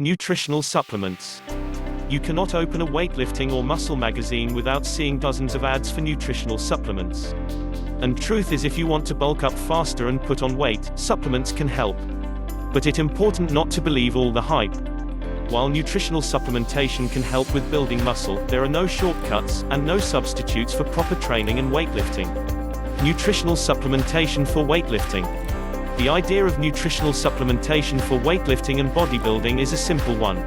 Nutritional supplements. You cannot open a weightlifting or muscle magazine without seeing dozens of ads for nutritional supplements. And truth is, if you want to bulk up faster and put on weight, supplements can help. But it's important not to believe all the hype. While nutritional supplementation can help with building muscle, there are no shortcuts, and no substitutes for proper training and weightlifting. Nutritional supplementation for weightlifting. The idea of nutritional supplementation for weightlifting and bodybuilding is a simple one.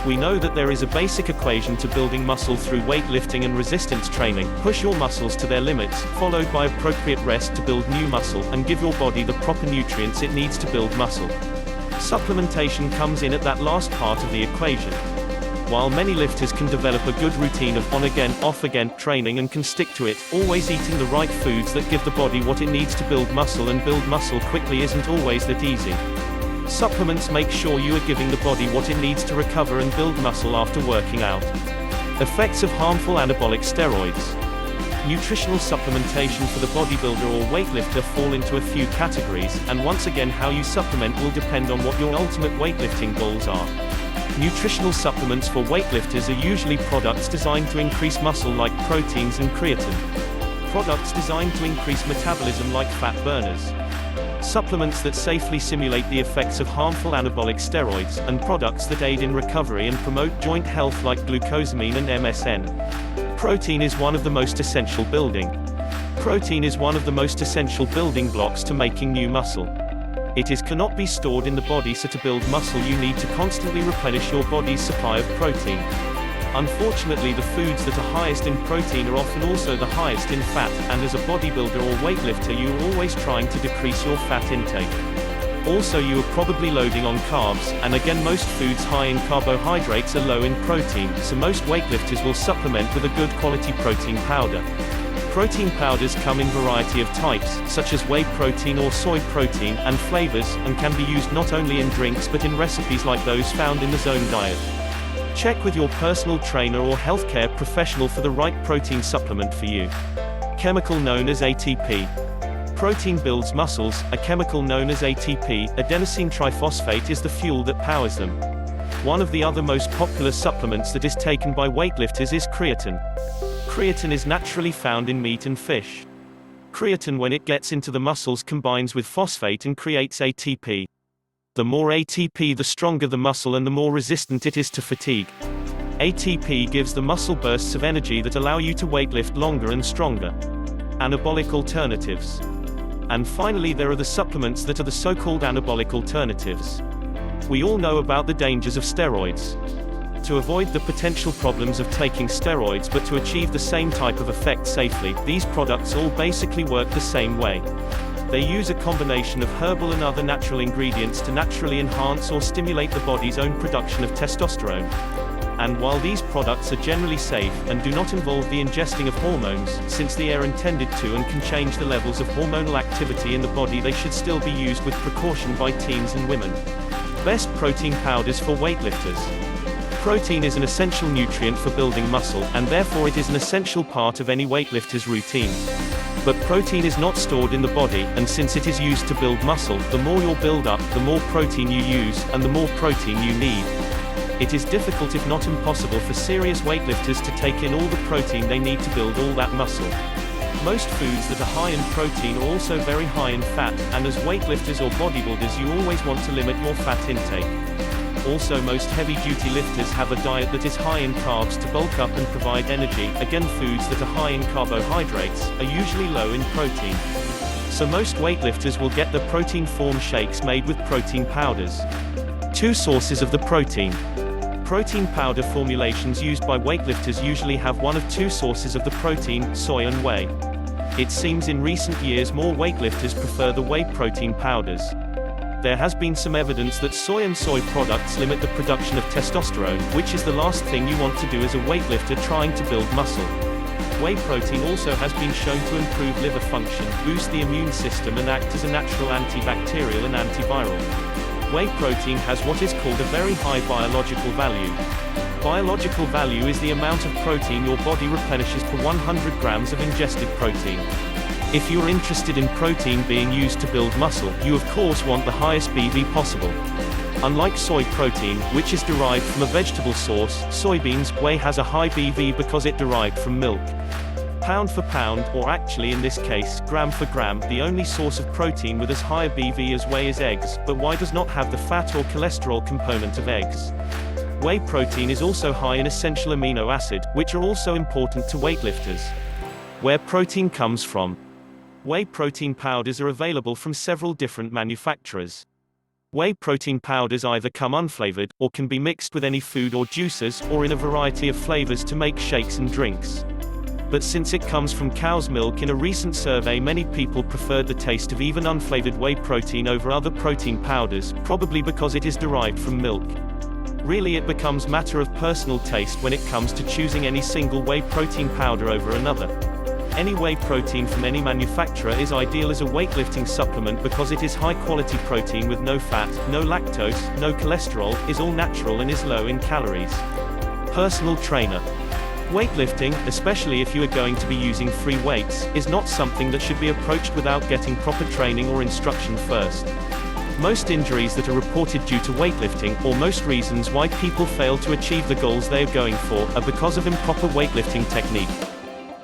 We know that there is a basic equation to building muscle through weightlifting and resistance training: push your muscles to their limits, followed by appropriate rest to build new muscle, and give your body the proper nutrients it needs to build muscle. Supplementation comes in at that last part of the equation. While many lifters can develop a good routine of on-again, off-again training and can stick to it, always eating the right foods that give the body what it needs to build muscle and build muscle quickly isn't always that easy. Supplements make sure you are giving the body what it needs to recover and build muscle after working out. Effects of harmful anabolic steroids. Nutritional supplementation for the bodybuilder or weightlifter fall into a few categories, and once again, how you supplement will depend on what your ultimate weightlifting goals are. Nutritional supplements for weightlifters are usually products designed to increase muscle like proteins and creatine. Products designed to increase metabolism like fat burners. Supplements that safely simulate the effects of harmful anabolic steroids, and products that aid in recovery and promote joint health like glucosamine and MSM. Protein is one of the most essential building blocks to making new muscle. It cannot be stored in the body, so to build muscle you need to constantly replenish your body's supply of protein. Unfortunately, the foods that are highest in protein are often also the highest in fat, and as a bodybuilder or weightlifter you are always trying to decrease your fat intake. Also, you are probably loading on carbs, and again most foods high in carbohydrates are low in protein, so most weightlifters will supplement with a good quality protein powder. Protein powders come in variety of types, such as whey protein or soy protein, and flavors, and can be used not only in drinks but in recipes like those found in the Zone diet. Check with your personal trainer or healthcare professional for the right protein supplement for you. Chemical known as ATP. Protein builds muscles. A chemical known as ATP, adenosine triphosphate, is the fuel that powers them. One of the other most popular supplements that is taken by weightlifters is creatine. Creatine is naturally found in meat and fish. Creatine, when it gets into the muscles, combines with phosphate and creates ATP. The more ATP, the stronger the muscle and the more resistant it is to fatigue. ATP gives the muscle bursts of energy that allow you to weightlift longer and stronger. Anabolic alternatives. And finally, there are the supplements that are the so-called anabolic alternatives. We all know about the dangers of steroids. To avoid the potential problems of taking steroids but to achieve the same type of effect safely, these products all basically work the same way. They use a combination of herbal and other natural ingredients to naturally enhance or stimulate the body's own production of testosterone. And while these products are generally safe, and do not involve the ingesting of hormones, since they are intended to and can change the levels of hormonal activity in the body, they should still be used with precaution by teens and women. Best protein powders for weightlifters. Protein is an essential nutrient for building muscle, and therefore it is an essential part of any weightlifter's routine. But protein is not stored in the body, and since it is used to build muscle, the more you'll build up, the more protein you use, and the more protein you need. It is difficult, if not impossible, for serious weightlifters to take in all the protein they need to build all that muscle. Most foods that are high in protein are also very high in fat, and as weightlifters or bodybuilders you always want to limit your fat intake. Also, most heavy-duty lifters have a diet that is high in carbs to bulk up and provide energy. Again, foods that are high in carbohydrates are usually low in protein. So most weightlifters will get the protein form shakes made with protein powders. Two sources of the protein. Protein powder formulations used by weightlifters usually have one of two sources of the protein: soy and whey. It seems in recent years more weightlifters prefer the whey protein powders. There has been some evidence that soy and soy products limit the production of testosterone, which is the last thing you want to do as a weightlifter trying to build muscle. Whey protein also has been shown to improve liver function, boost the immune system, and act as a natural antibacterial and antiviral. Whey protein has what is called a very high biological value. Biological value is the amount of protein your body replenishes per 100 grams of ingested protein. If you are interested in protein being used to build muscle, you of course want the highest BV possible. Unlike soy protein, which is derived from a vegetable source, soybeans whey has a high BV because it derived from milk. Pound for pound, or actually in this case, gram for gram, the only source of protein with as high a BV as whey is eggs, but whey does not have the fat or cholesterol component of eggs. Whey protein is also high in essential amino acid, which are also important to weightlifters. Where protein comes from. Whey protein powders are available from several different manufacturers. Whey protein powders either come unflavored, or can be mixed with any food or juices, or in a variety of flavors to make shakes and drinks. But since it comes from cow's milk, in a recent survey many people preferred the taste of even unflavored whey protein over other protein powders, probably because it is derived from milk. Really, it becomes matter of personal taste when it comes to choosing any single whey protein powder over another. Any whey protein from any manufacturer is ideal as a weightlifting supplement because it is high quality protein with no fat, no lactose, no cholesterol, is all natural and is low in calories. Personal trainer. Weightlifting, especially if you are going to be using free weights, is not something that should be approached without getting proper training or instruction first. Most injuries that are reported due to weightlifting, or most reasons why people fail to achieve the goals they are going for, are because of improper weightlifting technique.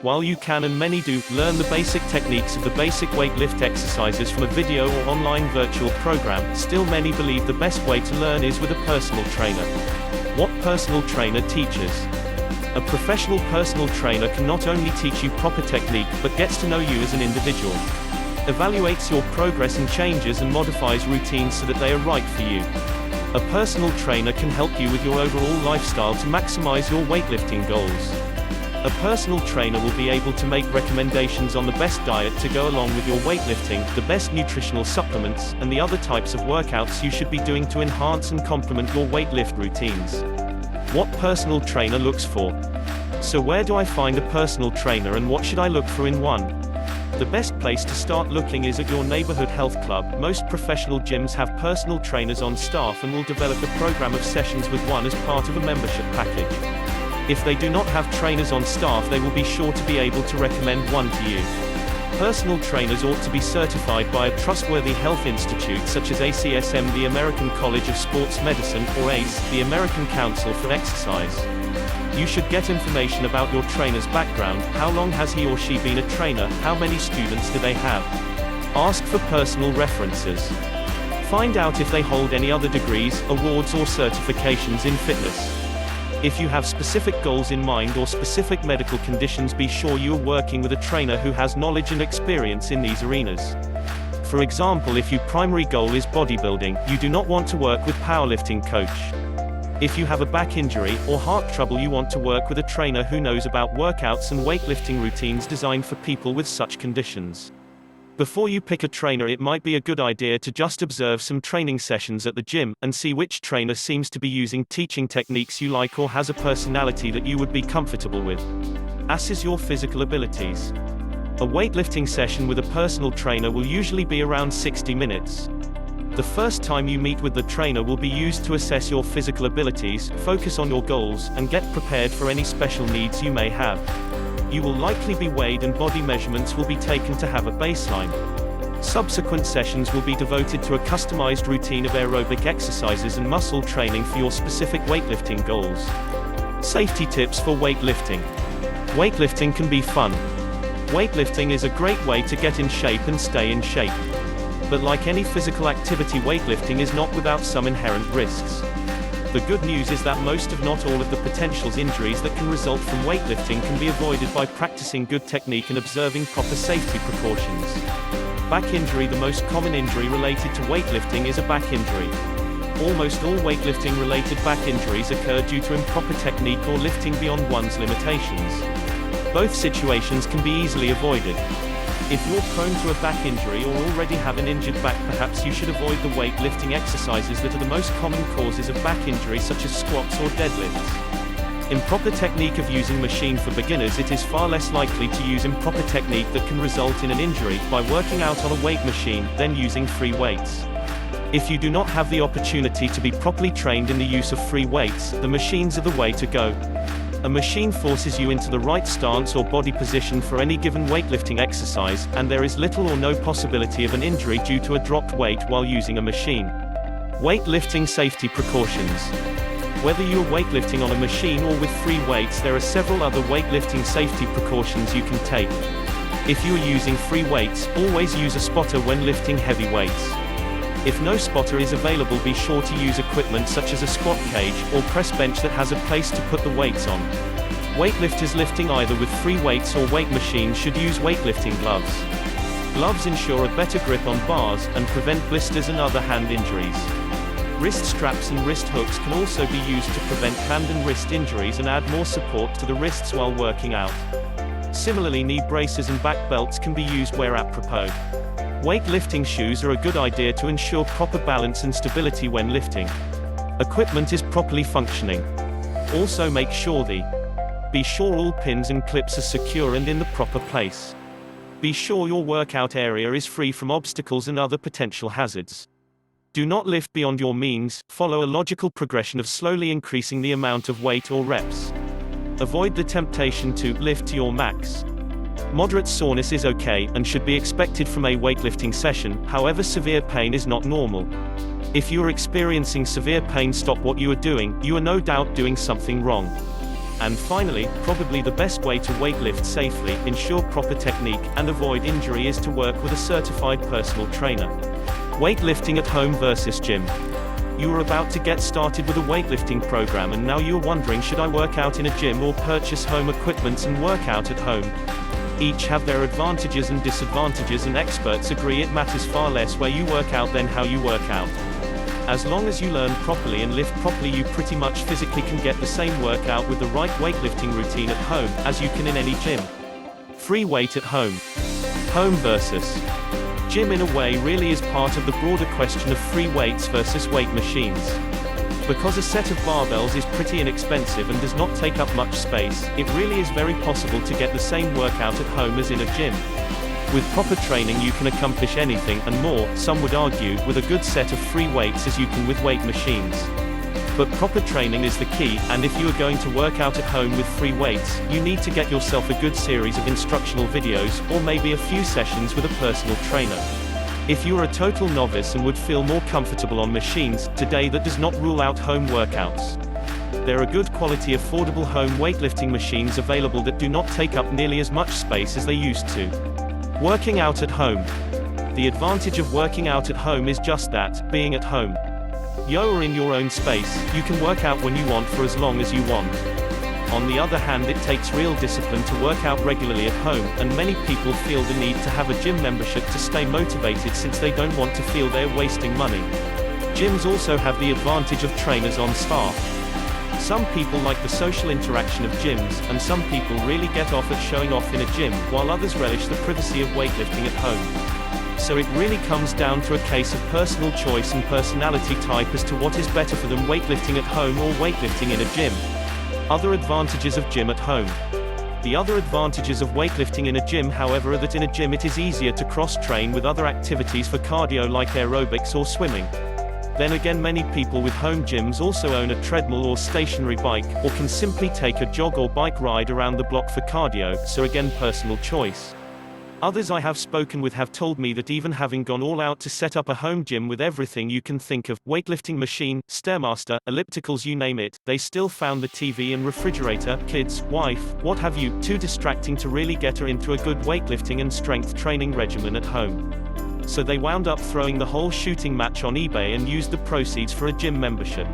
While you can, and many do, learn the basic techniques of the basic weightlift exercises from a video or online virtual program, still many believe the best way to learn is with a personal trainer. What personal trainer teaches? A professional personal trainer can not only teach you proper technique, but gets to know you as an individual. Evaluates your progress and changes and modifies routines so that they are right for you. A personal trainer can help you with your overall lifestyle to maximize your weightlifting goals. A personal trainer will be able to make recommendations on the best diet to go along with your weightlifting, the best nutritional supplements, and the other types of workouts you should be doing to enhance and complement your weightlift routines. What personal trainer looks for? So where do I find a personal trainer and what should I look for in one? The best place to start looking is at your neighborhood health club. Most professional gyms have personal trainers on staff and will develop a program of sessions with one as part of a membership package. If they do not have trainers on staff, they will be sure to be able to recommend one to you. Personal trainers ought to be certified by a trustworthy health institute such as ACSM, the American College of Sports Medicine, or ACE, the American Council for Exercise. You should get information about your trainer's background. How long has he or she been a trainer? How many students do they have? Ask for personal references. Find out if they hold any other degrees, awards or certifications in fitness. If you have specific goals in mind or specific medical conditions, be sure you are working with a trainer who has knowledge and experience in these arenas. For example, if your primary goal is bodybuilding, you do not want to work with powerlifting coach. If you have a back injury or heart trouble, you want to work with a trainer who knows about workouts and weightlifting routines designed for people with such conditions. Before you pick a trainer, it might be a good idea to just observe some training sessions at the gym, and see which trainer seems to be using teaching techniques you like or has a personality that you would be comfortable with. Assess your physical abilities. A weightlifting session with a personal trainer will usually be around 60 minutes. The first time you meet with the trainer will be used to assess your physical abilities, focus on your goals, and get prepared for any special needs you may have. You will likely be weighed and body measurements will be taken to have a baseline. Subsequent sessions will be devoted to a customized routine of aerobic exercises and muscle training for your specific weightlifting goals. Safety tips for weightlifting. Weightlifting can be fun. Weightlifting is a great way to get in shape and stay in shape. But like any physical activity, weightlifting is not without some inherent risks. The good news is that most, if not all, of the potential injuries that can result from weightlifting can be avoided by practicing good technique and observing proper safety precautions. Back injury. The most common injury related to weightlifting is a back injury. Almost all weightlifting related back injuries occur due to improper technique or lifting beyond one's limitations. Both situations can be easily avoided. If you're prone to a back injury or already have an injured back, perhaps you should avoid the weightlifting exercises that are the most common causes of back injury, such as squats or deadlifts. Improper technique of using machine. For beginners, it is far less likely to use improper technique that can result in an injury by working out on a weight machine than using free weights. If you do not have the opportunity to be properly trained in the use of free weights, the machines are the way to go. A machine forces you into the right stance or body position for any given weightlifting exercise, and there is little or no possibility of an injury due to a dropped weight while using a machine. Weightlifting safety precautions. Whether you're weightlifting on a machine or with free weights, there are several other weightlifting safety precautions you can take. If you're using free weights, always use a spotter when lifting heavy weights. If no spotter is available, be sure to use equipment such as a squat cage or press bench that has a place to put the weights on. Weightlifters lifting either with free weights or weight machines should use weightlifting gloves. Gloves ensure a better grip on bars and prevent blisters and other hand injuries. Wrist straps and wrist hooks can also be used to prevent hand and wrist injuries and add more support to the wrists while working out. Similarly, knee braces and back belts can be used where apropos. Weightlifting shoes are a good idea to ensure proper balance and stability when lifting. Equipment is properly functioning. Also be sure all pins and clips are secure and in the proper place. Be sure your workout area is free from obstacles and other potential hazards. Do not lift beyond your means, follow a logical progression of slowly increasing the amount of weight or reps. Avoid the temptation to lift to your max. Moderate soreness is okay, and should be expected from a weightlifting session, however severe pain is not normal. If you are experiencing severe pain, stop what you are doing, you are no doubt doing something wrong. And finally, probably the best way to weightlift safely, ensure proper technique, and avoid injury is to work with a certified personal trainer. Weightlifting at home versus gym. You are about to get started with a weightlifting program and now you're wondering, should I work out in a gym or purchase home equipment and work out at home? Each have their advantages and disadvantages, and experts agree it matters far less where you work out than how you work out. As long as you learn properly and lift properly, you pretty much physically can get the same workout with the right weightlifting routine at home as you can in any gym. Free weight at home. Home versus gym in a way really is part of the broader question of free weights versus weight machines. Because a set of barbells is pretty inexpensive and does not take up much space, it really is very possible to get the same workout at home as in a gym. With proper training you can accomplish anything, and more, some would argue, with a good set of free weights as you can with weight machines. But proper training is the key, and if you are going to work out at home with free weights, you need to get yourself a good series of instructional videos, or maybe a few sessions with a personal trainer. If you are a total novice and would feel more comfortable on machines, today that does not rule out home workouts. There are good quality affordable home weightlifting machines available that do not take up nearly as much space as they used to. Working out at home. The advantage of working out at home is just that, being at home. You are in your own space, you can work out when you want for as long as you want. On the other hand, it takes real discipline to work out regularly at home, and many people feel the need to have a gym membership to stay motivated since they don't want to feel they're wasting money. Gyms also have the advantage of trainers on staff. Some people like the social interaction of gyms, and some people really get off at showing off in a gym, while others relish the privacy of weightlifting at home. So it really comes down to a case of personal choice and personality type as to what is better for them, weightlifting at home or weightlifting in a gym. Other advantages of gym at home. The other advantages of weightlifting in a gym, however, are that in a gym it is easier to cross-train with other activities for cardio like aerobics or swimming. Then again, many people with home gyms also own a treadmill or stationary bike, or can simply take a jog or bike ride around the block for cardio, so again, personal choice. Others I have spoken with have told me that even having gone all out to set up a home gym with everything you can think of, weightlifting machine, Stairmaster, ellipticals, you name it, they still found the TV and refrigerator, kids, wife, what have you, too distracting to really get her into a good weightlifting and strength training regimen at home. So they wound up throwing the whole shooting match on eBay and used the proceeds for a gym membership.